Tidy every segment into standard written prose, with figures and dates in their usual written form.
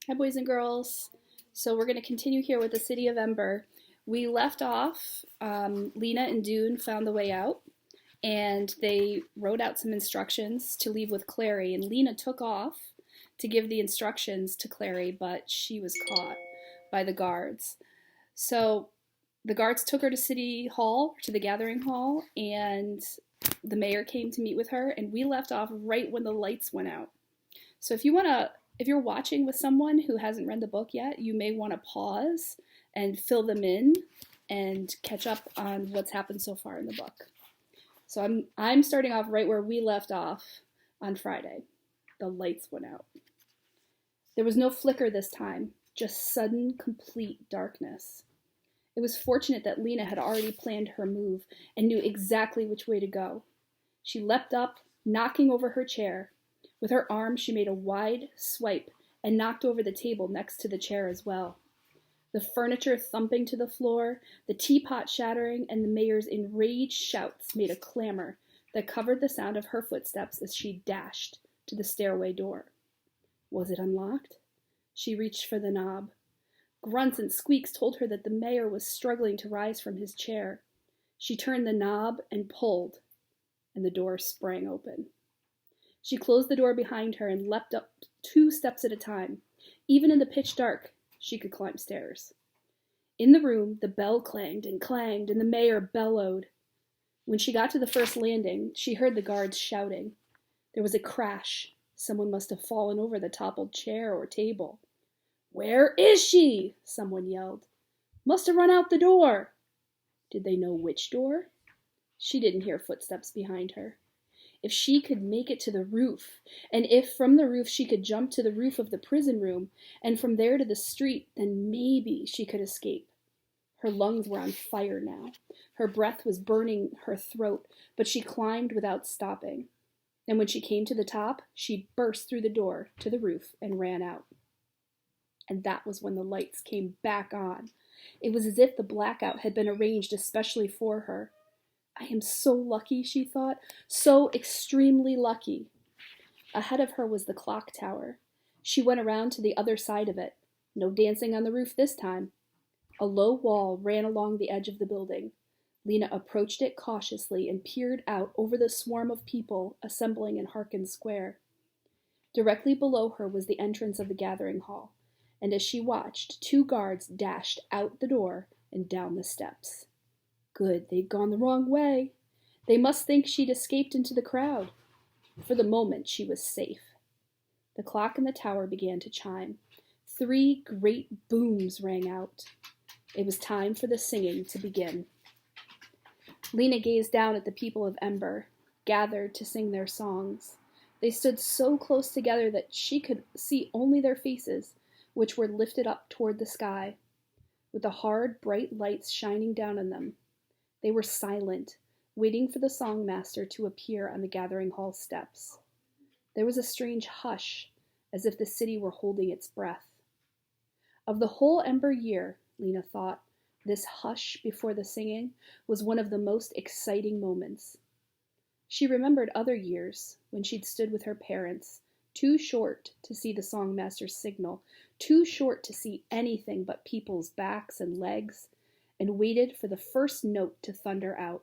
Hi, boys and girls. So we're going to continue here with the city of Ember. We left off, Lena and Dune found the way out, and they wrote out some instructions to leave with Clary, and Lena took off to give the instructions to Clary, but she was caught by the guards. So the guards took her to City Hall, to the gathering hall, and the mayor came to meet with her, and we left off right when the lights went out. So if you're watching with someone who hasn't read the book yet, you may want to pause and fill them in and catch up on what's happened so far in the book. So I'm starting off right where we left off on Friday. The lights went out. There was no flicker this time, just sudden, complete darkness. It was fortunate that Lena had already planned her move and knew exactly which way to go. She leapt up, knocking over her chair. With her arm, she made a wide swipe and knocked over the table next to the chair as well. The furniture thumping to the floor, the teapot shattering, and the mayor's enraged shouts made a clamor that covered the sound of her footsteps as she dashed to the stairway door. Was it unlocked? She reached for the knob. Grunts and squeaks told her that the mayor was struggling to rise from his chair. She turned the knob and pulled, and the door sprang open. She closed the door behind her and leapt up 2 steps at a time. Even in the pitch dark, she could climb stairs. In the room, the bell clanged, and the mayor bellowed. When she got to the first landing, she heard the guards shouting. There was a crash. Someone must have fallen over the toppled chair or table. "Where is she?" someone yelled. "Must have run out the door." Did they know which door? She didn't hear footsteps behind her. If she could make it to the roof, and if from the roof she could jump to the roof of the prison room, and from there to the street, then maybe she could escape. Her lungs were on fire now. Her breath was burning her throat, but she climbed without stopping. And when she came to the top, she burst through the door to the roof and ran out. And that was when the lights came back on. It was as if the blackout had been arranged especially for her. I am so lucky, she thought, so extremely lucky. Ahead of her was the clock tower. She went around to the other side of it. No dancing on the roof this time. A low wall ran along the edge of the building. Lena approached it cautiously and peered out over the swarm of people assembling in Harkin Square. Directly below her was the entrance of the gathering hall, and as she watched, 2 guards dashed out the door and down the steps. Good, they'd gone the wrong way. They must think she'd escaped into the crowd. For the moment, she was safe. The clock in the tower began to chime. 3 great booms rang out. It was time for the singing to begin. Lena gazed down at the people of Ember, gathered to sing their songs. They stood so close together that she could see only their faces, which were lifted up toward the sky, with the hard, bright lights shining down on them. They were silent, waiting for the songmaster to appear on the gathering hall steps. There was a strange hush, as if the city were holding its breath. Of the whole Ember year, Lena thought, this hush before the singing was one of the most exciting moments. She remembered other years, when she'd stood with her parents, too short to see the songmaster's signal, too short to see anything but people's backs and legs, and waited for the first note to thunder out.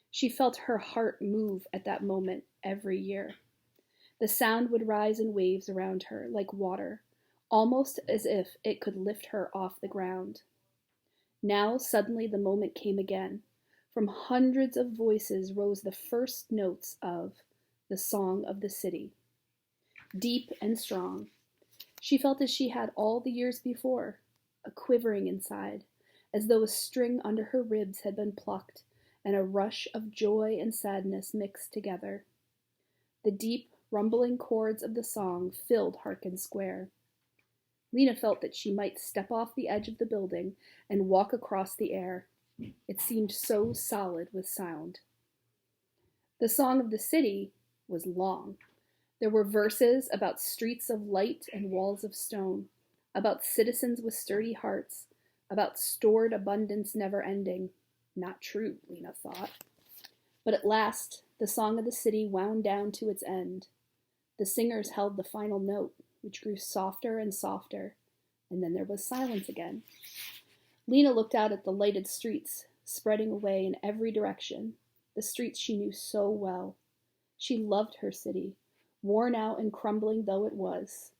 She felt her heart move at that moment every year. The sound would rise in waves around her like water, almost as if it could lift her off the ground. Now suddenly the moment came again. From hundreds of voices rose the first notes of the Song of the City. Deep and strong. She felt as she had all the years before, a quivering inside, as though a string under her ribs had been plucked, and a rush of joy and sadness mixed together. The deep, rumbling chords of the song filled Harkin Square. Lena felt that she might step off the edge of the building and walk across the air. It seemed so solid with sound. The Song of the City was long. There were verses about streets of light and walls of stone, about citizens with sturdy hearts, about stored abundance never ending. Not true, Lena thought. But at last, the Song of the City wound down to its end. The singers held the final note, which grew softer and softer, and then there was silence again. Lena looked out at the lighted streets, spreading away in every direction, the streets she knew so well. She loved her city, worn out and crumbling though it was.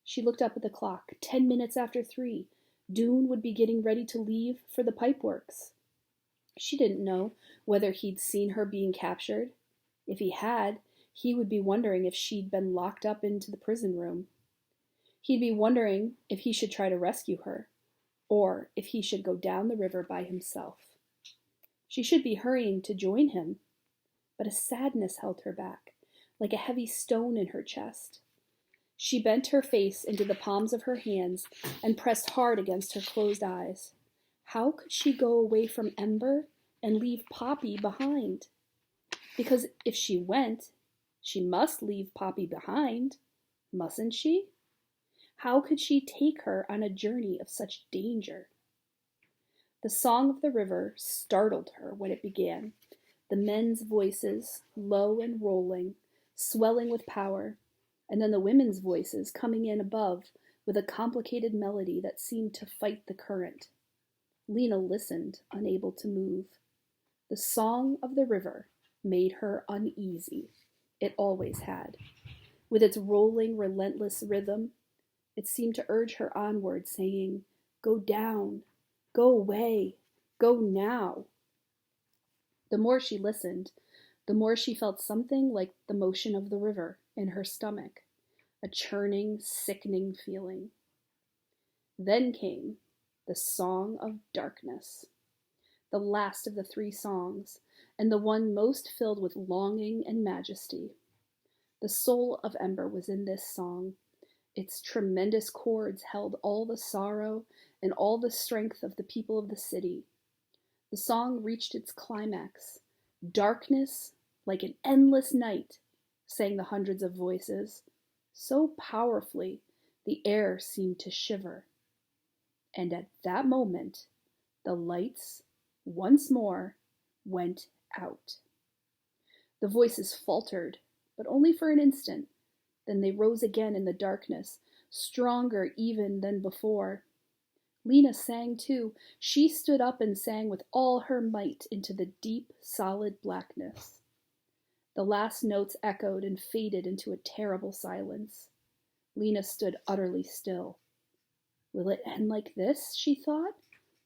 She looked up at the clock. 10 minutes after 3. Dune would be getting ready to leave for the pipeworks. She didn't know whether he'd seen her being captured. If he had, he would be wondering if she'd been locked up into the prison room. He'd be wondering if he should try to rescue her, or if he should go down the river by himself. She should be hurrying to join him, but a sadness held her back, like a heavy stone in her chest. She bent her face into the palms of her hands and pressed hard against her closed eyes. How could she go away from Ember and leave Poppy behind? Because if she went, she must leave Poppy behind, mustn't she? How could she take her on a journey of such danger? The song of the river startled her when it began, the men's voices, low and rolling, swelling with power, and then the women's voices coming in above with a complicated melody that seemed to fight the current. Lena listened, unable to move. The song of the river made her uneasy. It always had. With its rolling, relentless rhythm, it seemed to urge her onward, saying, "Go down, go away, go now." The more she listened, the more she felt something like the motion of the river in her stomach, a churning, sickening feeling. Then came the Song of Darkness, the last of the 3 songs, and the one most filled with longing and majesty. The soul of Ember was in this song. Its tremendous chords held all the sorrow and all the strength of the people of the city. The song reached its climax. "Darkness, like an endless night," sang the hundreds of voices. So powerfully, the air seemed to shiver. And at that moment, the lights, once more, went out. The voices faltered, but only for an instant. Then they rose again in the darkness, stronger even than before. Lena sang too. She stood up and sang with all her might into the deep, solid blackness. The last notes echoed and faded into a terrible silence. Lena stood utterly still. Will it end like this, she thought,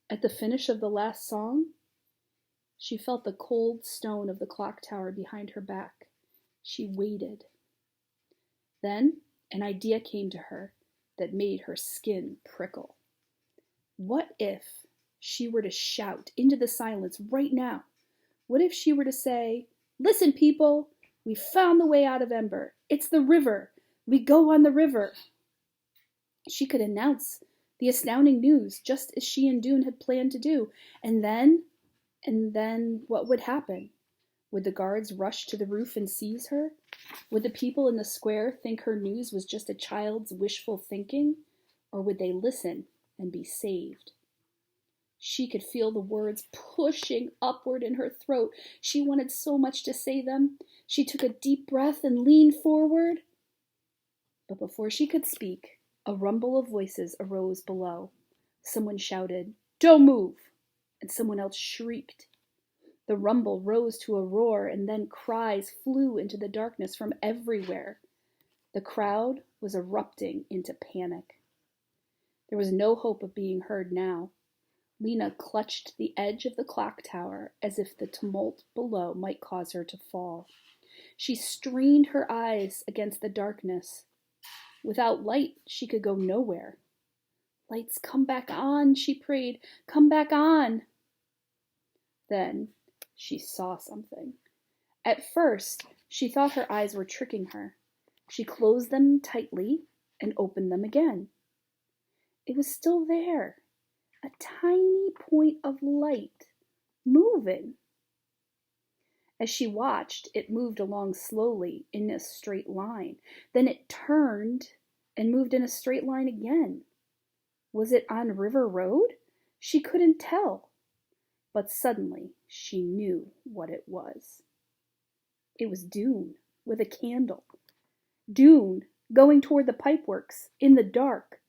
at the finish of the last song? She felt the cold stone of the clock tower behind her back. She waited. Then an idea came to her that made her skin prickle. What if she were to shout into the silence right now? What if she were to say, "Listen, people, we found the way out of Ember. It's the river. We go on the river." She could announce the astounding news just as she and Dune had planned to do. And then what would happen? Would the guards rush to the roof and seize her? Would the people in the square think her news was just a child's wishful thinking? Or would they listen and be saved? She could feel the words pushing upward in her throat. She wanted so much to say them. She took a deep breath and leaned forward. But before she could speak, a rumble of voices arose below. Someone shouted, "Don't move!" and someone else shrieked. The rumble rose to a roar, and then cries flew into the darkness from everywhere. The crowd was erupting into panic. There was no hope of being heard now. Lena clutched the edge of the clock tower as if the tumult below might cause her to fall. She strained her eyes against the darkness. Without light, she could go nowhere. "Lights, come back on," she prayed. "Come back on." Then she saw something. At first, she thought her eyes were tricking her. She closed them tightly and opened them again. It was still there, a tiny point of light, moving. As she watched, it moved along slowly in a straight line. Then it turned and moved in a straight line again. Was it on River Road? She couldn't tell. But suddenly she knew what it was. It was Dune with a candle. Dune going toward the pipeworks, in the dark.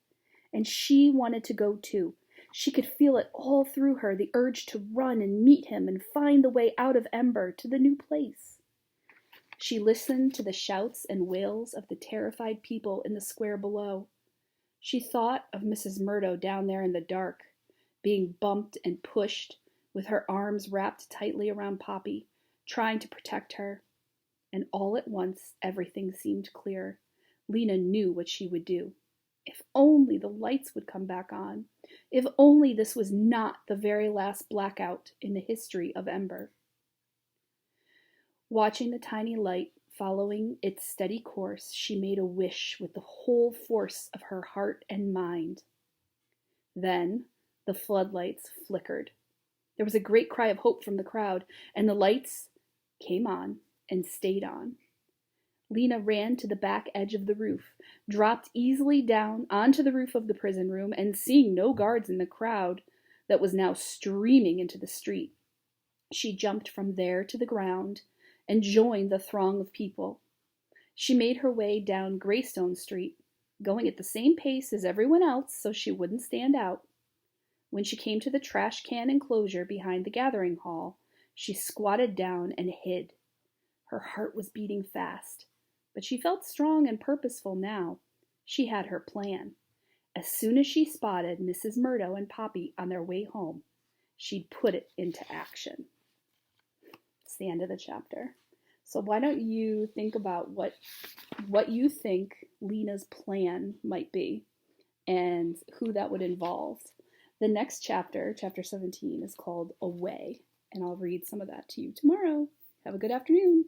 And she wanted to go too. She could feel it all through her, the urge to run and meet him and find the way out of Ember to the new place. She listened to the shouts and wails of the terrified people in the square below. She thought of Mrs. Murdo down there in the dark, being bumped and pushed, with her arms wrapped tightly around Poppy, trying to protect her. And all at once everything seemed clear. Lena knew what she would do. If only the lights would come back on. If only this was not the very last blackout in the history of Ember. Watching the tiny light following its steady course, she made a wish with the whole force of her heart and mind. Then the floodlights flickered. There was a great cry of hope from the crowd, and the lights came on and stayed on. Lena ran to the back edge of the roof, dropped easily down onto the roof of the prison room, and seeing no guards in the crowd that was now streaming into the street, she jumped from there to the ground and joined the throng of people. She made her way down Greystone Street, going at the same pace as everyone else so she wouldn't stand out. When she came to the trash can enclosure behind the gathering hall, she squatted down and hid. Her heart was beating fast, but she felt strong and purposeful now. She had her plan. As soon as she spotted Mrs. Murdo and Poppy on their way home, she'd put it into action. It's the end of the chapter. So why don't you think about what you think Lena's plan might be and who that would involve. The next chapter, chapter 17, is called Away, and I'll read some of that to you tomorrow. Have a good afternoon.